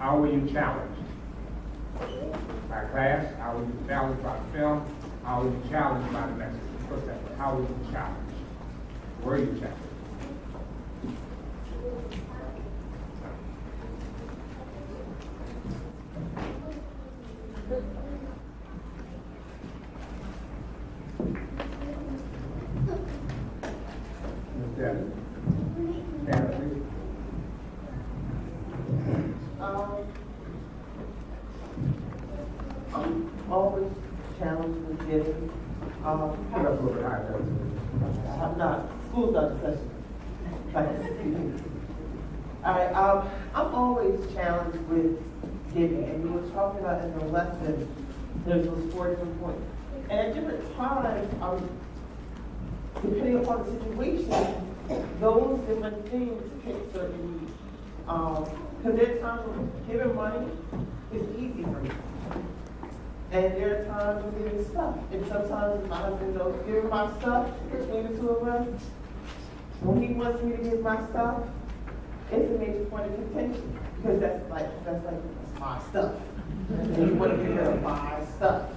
How were you challenged? By class? How were you challenged by the film? How were you challenged by the message? What's that? How were you challenged? Were you challenged? I'm always challenged with getting, Put up a little bit higher. I'm not, school's not the session. All right, I'm always challenged with giving, and we were talking about in the lesson, there's those 4 different points. And at different times, depending upon the situation, those different things hit certain needs. Because there are times when giving money is easy for me. And there are times when giving stuff. And sometimes my husband knows giving my stuff between the two of us. When he wants me to give my stuff, it's a major point of contention. Because that's my stuff. And he wants to give my stuff.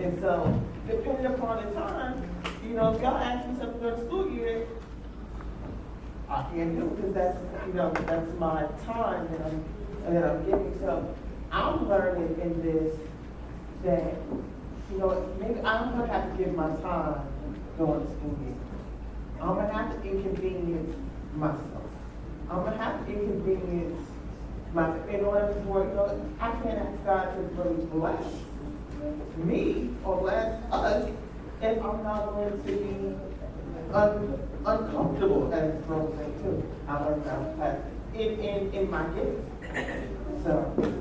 And so, depending upon the time, if y'all ask me something during the school year, I can't do it because that's my time that I'm giving. So I'm learning in this that, maybe I'm gonna have to give my time during the school year. I'm gonna have to inconvenience myself. I'm gonna have to inconvenience in order for, I can't ask God to really bless me or bless us if I'm not going to be uncomfortable, as Rose said too. I learned that in my gift. So, amen.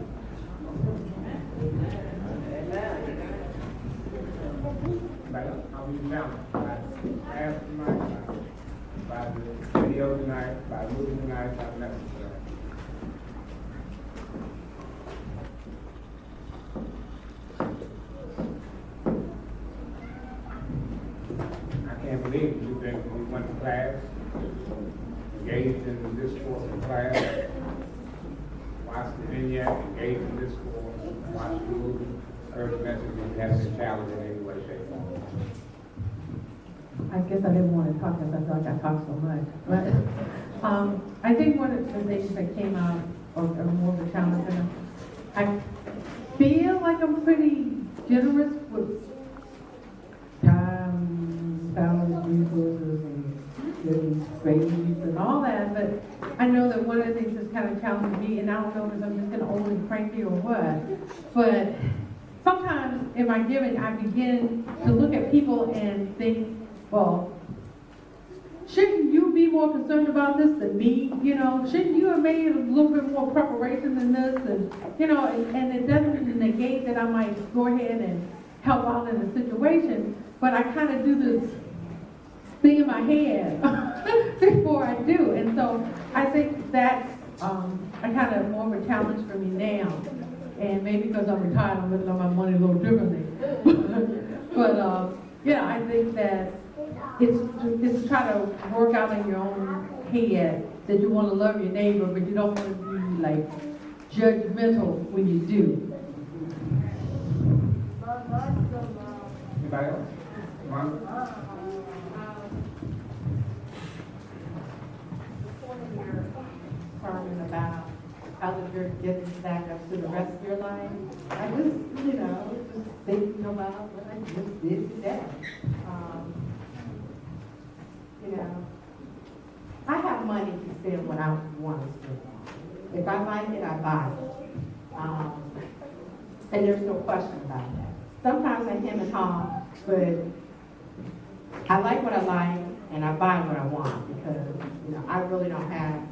How were you challenged? By class tonight, by the video tonight, by movie tonight, by the message tonight. I can't believe you think we went to class, engaged in the discourse in class, watched the vignette, engaged in discourse, watched the movie, heard the message, and had been challenged in any way, shape, or form. I guess I didn't want to talk because I felt like I talked so much. But I think one of the things that came out, or more of a challenge, I feel like I'm pretty generous with time, talent, resources, and getting grades and all that. But I know that one of the things that's kind of challenging me, and I don't know if I'm just getting old and cranky or what, but sometimes in my giving, I begin to look at people and think, well, shouldn't you be more concerned about this than me? Shouldn't you have made a little bit more preparation than this? And, and it doesn't negate that I might go ahead and help out in a situation, but I kind of do this thing in my head before I do. And so I think that's I kind of more of a challenge for me now. And maybe because I'm retired, I'm looking at my money a little differently. But yeah, I think that it's to try to work out in your own head that you want to love your neighbor, but you don't want to be like judgmental when you do. Anybody else? Mom? Sermon about how that you're getting back up to the rest of your life. I just, just thinking about what I just did today. I have money to spend when I want to spend it. If I like it, I buy it. And there's no question about that. Sometimes I hem and haw, but I like what I like and I buy what I want because, I really don't have,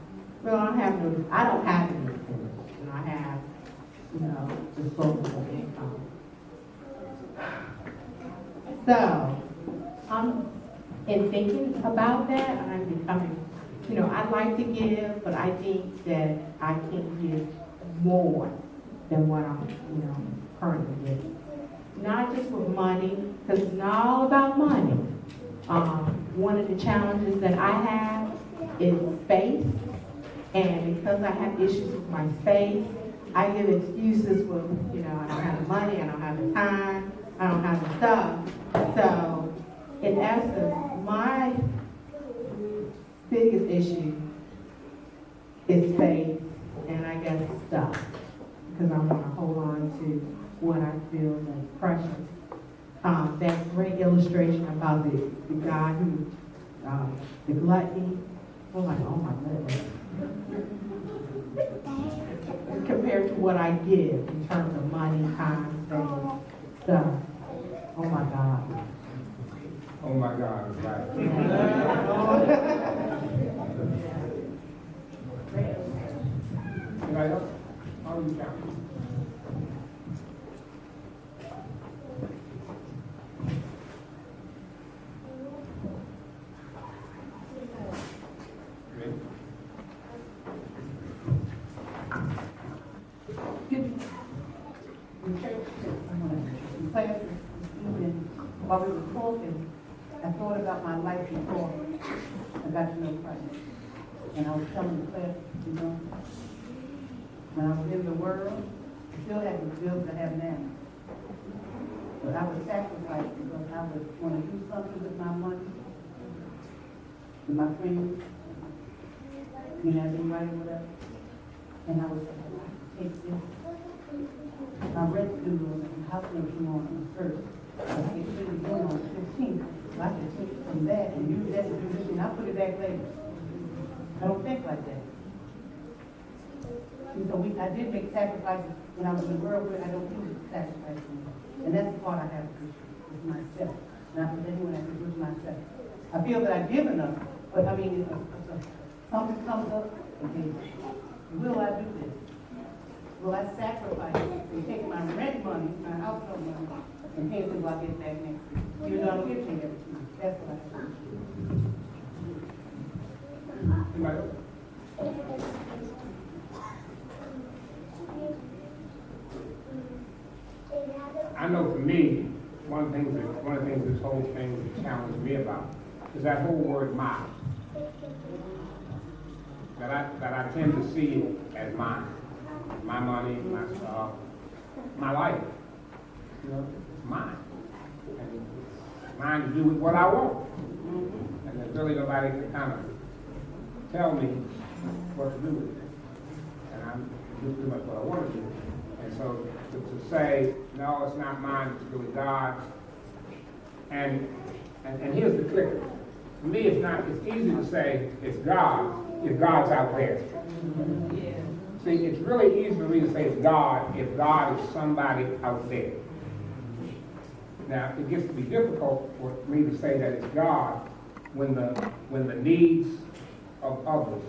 I don't have anything. I have, disposable income. So, in thinking about that, I'm becoming, I like to give, but I think that I can give more than what I'm, currently giving. Not just with money, because it's not all about money. One of the challenges that I have is space, and because I have issues with my space, I give excuses for, you know, I don't have the money, I don't have the time, I don't have the stuff. So, in essence, my biggest issue is faith and I guess stuff. Because I want to hold on to what I feel is precious. That great illustration about the guy who, the gluttony, oh my goodness. Compared to what I give in terms of money, time, faith, stuff. Oh my God. Oh my God, is right. Anybody else? How are you counting? While we were talking, I thought about my life before I got to know Christ. And I was telling the class, you know, when I was in the world, I still had the bills I have now. But I would sacrifice because I would want to do something with my money, with my friends, you know, anybody, whatever. And I would say, I take this. My rent due on the house note due on the first. I get paid again on the 15th. So I can take from that and use that to do this, and I'll put it back later. I don't think like that. And so I did make sacrifices when I was in the world, but I don't do sacrifices anymore. And that's the part I have to do with myself. Not with anyone, I can do with myself. I feel that I've given up, but I mean, if something comes up, okay, will I do this? Will I sacrifice and take my rent money, my household money, and pay until I get back next week? Even though I don't get paid every month. That's what I do. Anybody else? I know for me, one of the things this whole thing challenged me about is that whole word "mine." That I tend to see it as mine. My money, my stuff, my life. You know, it's mine. And it's mine to do with what I want. And there's really nobody to kind of tell me what to do with it. And I'm doing pretty much what I want to do. And so to say, no, it's not mine, it's really God's. And here's the kicker. For me, it's easy to say it's God if God's out there. Yeah. See, it's really easy for me to say it's God if God is somebody out there. Now, it gets to be difficult for me to say that it's God when the needs of others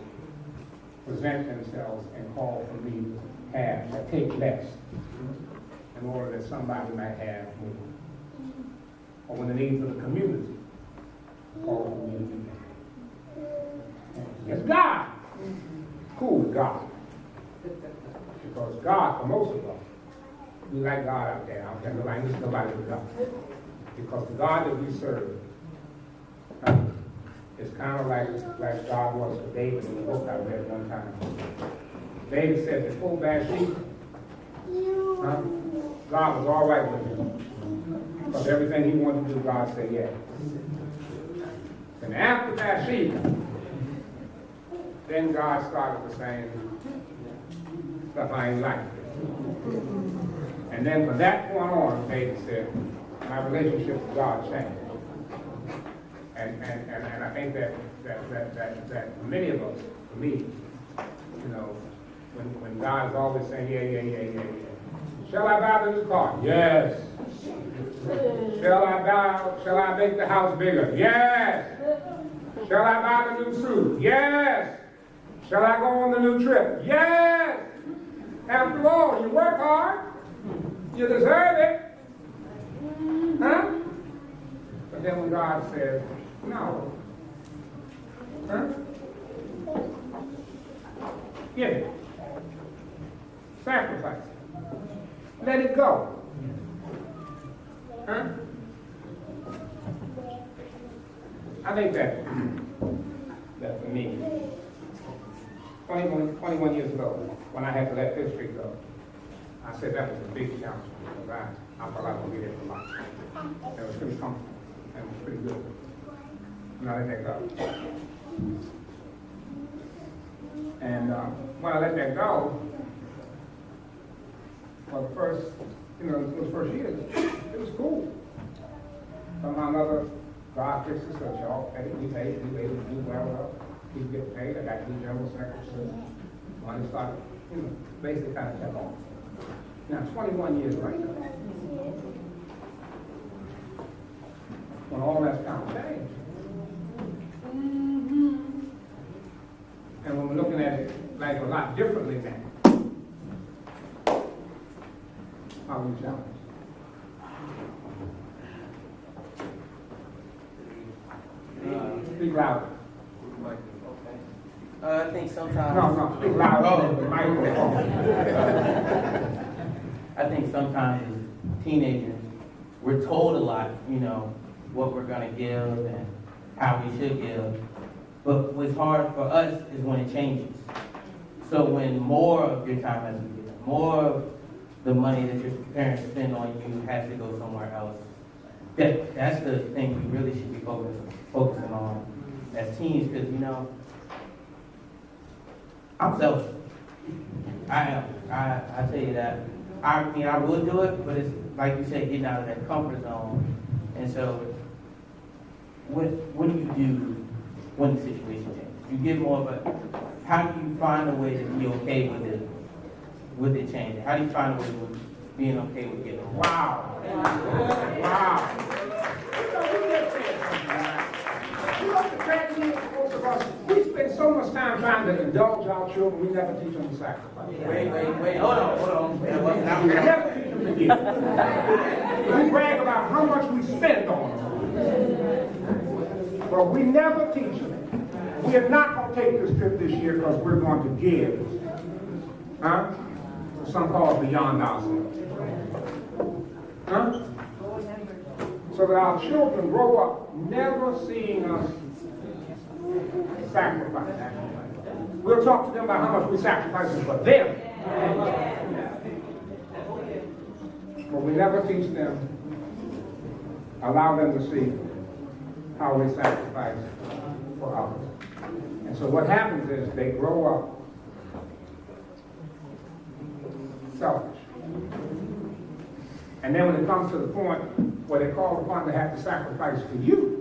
present themselves and call for me to have, or take less, in order that somebody might have more. Or when the needs of the community call for me to do that. It's God. Cool with God. Because God, for most of us, we like God out there. I don't care nobody but God. Because the God that we serve is kind of like God was for David in the book I read one time. David said before Bathsheba, God was all right with him. Because everything he wanted to do, God said yes. And after Bathsheba, then God started to say stuff I ain't like. And then from that point on, David said, my relationship with God changed. And I think that for many of us, for me, you know, when God is always saying, yeah. Shall I buy the new car? Yes. Shall I make the house bigger? Yes. Shall I buy the new suit? Yes. Shall I go on the new trip? Yes. After all, you work hard. You deserve it. Huh? But then when God says, no. Huh? Give it. Sacrifice it. Let it go. Huh? I think that for me, 21 years ago, when I had to let Fifth Street go, I said that was a big challenge because I thought I was going to be there for life. It was pretty comfortable and it was pretty good. And I let that go. And when I let that go, for the first, those first years, it was cool. Somehow or another, God fixed it, so y'all paid, we do well, people get paid, I got new general secretaries. Money started, basically kind of kept on. Now, 21 years later, when all that's kind of changed, and when we're looking at it like a lot differently now, how we challenge? Speak louder. I think sometimes. No, speak louder than the microphone. I think sometimes as teenagers, we're told a lot, what we're gonna give and how we should give. But what's hard for us is when it changes. So when more of your time has to be given, more of the money that your parents spend on you has to go somewhere else. That's the thing we really should be focusing on as teens, because I'm selfish. I am. I tell you that. I mean, I would do it, but it's like you said, getting out of that comfort zone. And so, what do you do when the situation changes? You give more, but how do you find a way to be okay with it changing? How do you find a way with being okay with getting more? Wow. We spend so much time trying to indulge our children, we never teach them to sacrifice. Wait, hold on. We never teach them to give. We brag about how much we spend on them. But we never teach them. We are not going to take this trip this year because we're going to give. Huh? Some call it beyond ourselves. Huh? So that our children grow up never seeing us sacrifice. We'll talk to them about how much we sacrifice for them. But we never teach them, allow them to see how we sacrifice for others. And so what happens is they grow up selfish. And then when it comes to the point where they call upon to have to sacrifice for you,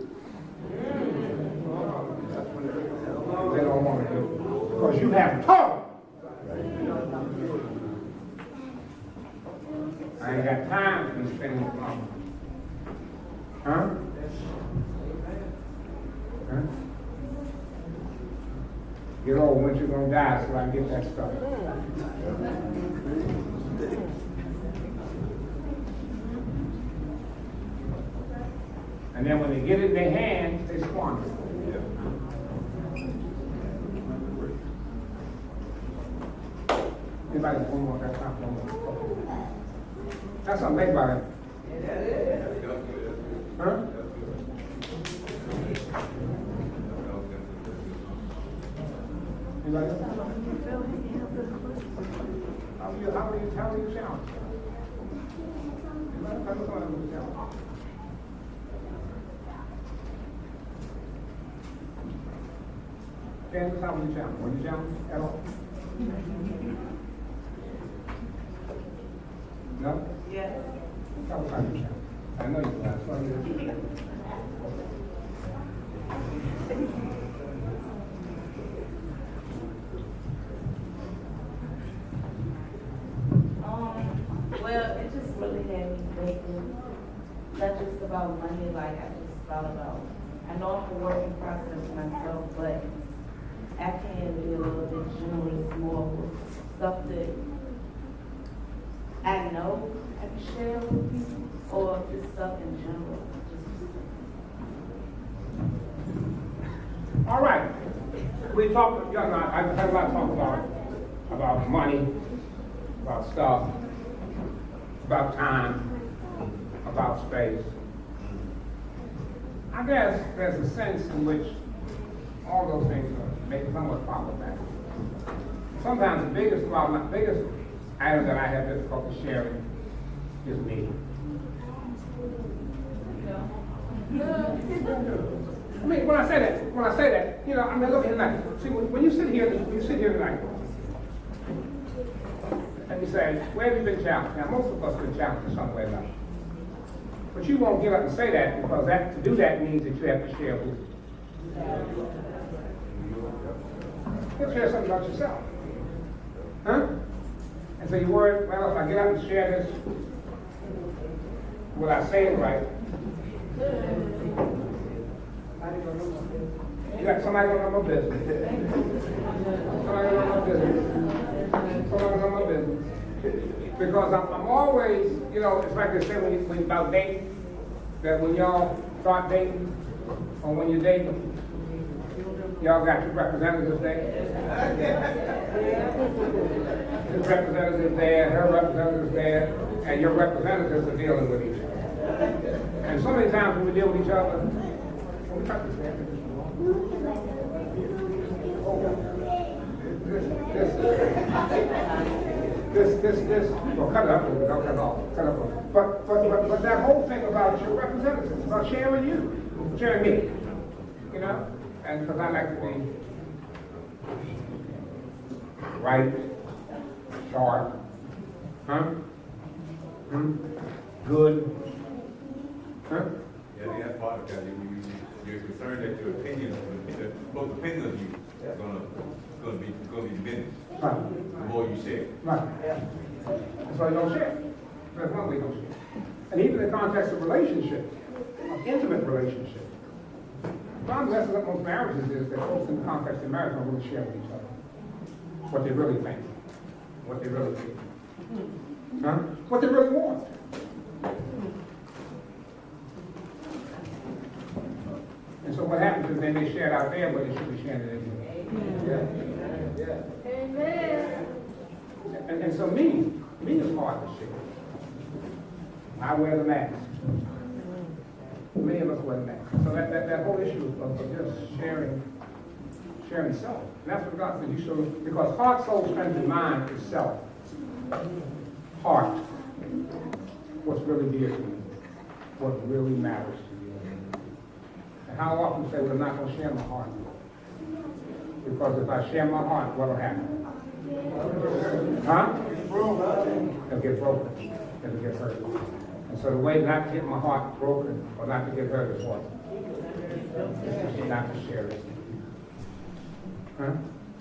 they don't want to do it. Because you have taught. I ain't got time to be spending money. Huh? Get old when you're going to die so I can get that stuff. And then when they get it in their hands, they squander it. Anybody one more? That's not one more. That's something to think about it. Huh? Anybody else? How are you challenged? Kansas, how were you challenged? Were you challenged at all? No? Yes. How was you challenged? I know you were. That's why you were. Well, it just really had me thinking, not just about money, like I just thought about, I know I'm a work in process myself, but I can be a little bit generous more with stuff that I know I can share with people, or just stuff in general. All right. We talked, I had a lot of talk about money, about stuff, about time, about space. I guess there's a sense in which all those things are somewhat problematic. Sometimes the biggest item that I have difficulty sharing is me. I mean, when I say that, you know, I mean, look at that. See, when you sit here tonight, and you say, where have you been challenged? Now, most of us have been challenged in some way or another. But you won't get up and say that because to do that means that you have to share with you. You have to share something about yourself. Huh? And so you worry, well, if I get up and share this, will I say it right? You got somebody gonna know my business. Somebody gonna know my business. Somebody gonna know my business. Because I'm always, you know, it's like they say when about dating, that when y'all start dating, or when you're dating, y'all got your representatives there. His representative there, her representative there, and your representatives are dealing with each other. And so many times when we deal with each other, we cut this man. This, well, cut it up a little bit, don't cut it off, cut it up a little bit. But that whole thing about your representatives, about sharing you, sharing me, you know? And because I like to be right, sharp, good, Yeah, that's part of that. You're concerned that your opinion, that both opinions of you is gonna be diminished. right, The more you share. right. That's why you don't share. That's one way you don't share. And even in the context of relationship, of intimate relationship, one of the lessons of most marriages is that folks in the context of marriage don't really share with each other what they really think, what they really feel, what they really want. And so what happens is they may share it out there, but they should be sharing it in here. Yeah. Amen. And so me is hard to share. I wear the mask. Many of us wear the mask. So that whole issue of just sharing self. And that's what God said. You should, because heart, soul, strength, and mind is self. Heart. What's really dear to you. What really matters to you. And how often you say, well, I'm not going to share my heart. Because if I share my heart, what will happen? Huh? It'll get broken. It'll get hurt. And so the way not to get my heart broken or not to get hurt is what? It's just not to share it. Huh?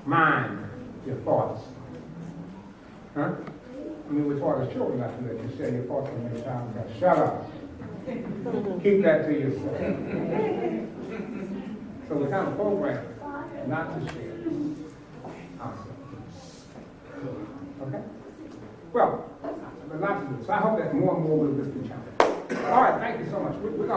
Mind, your thoughts. Huh? I mean, we're taught as children not to let you share your thoughts with your child. Shut up. Keep that to yourself. So we're kind of programmed not to share ourselves. Okay? Well, there's lots of this. So I hope that more and more will just be challenged. All right, thank you so much. We're going to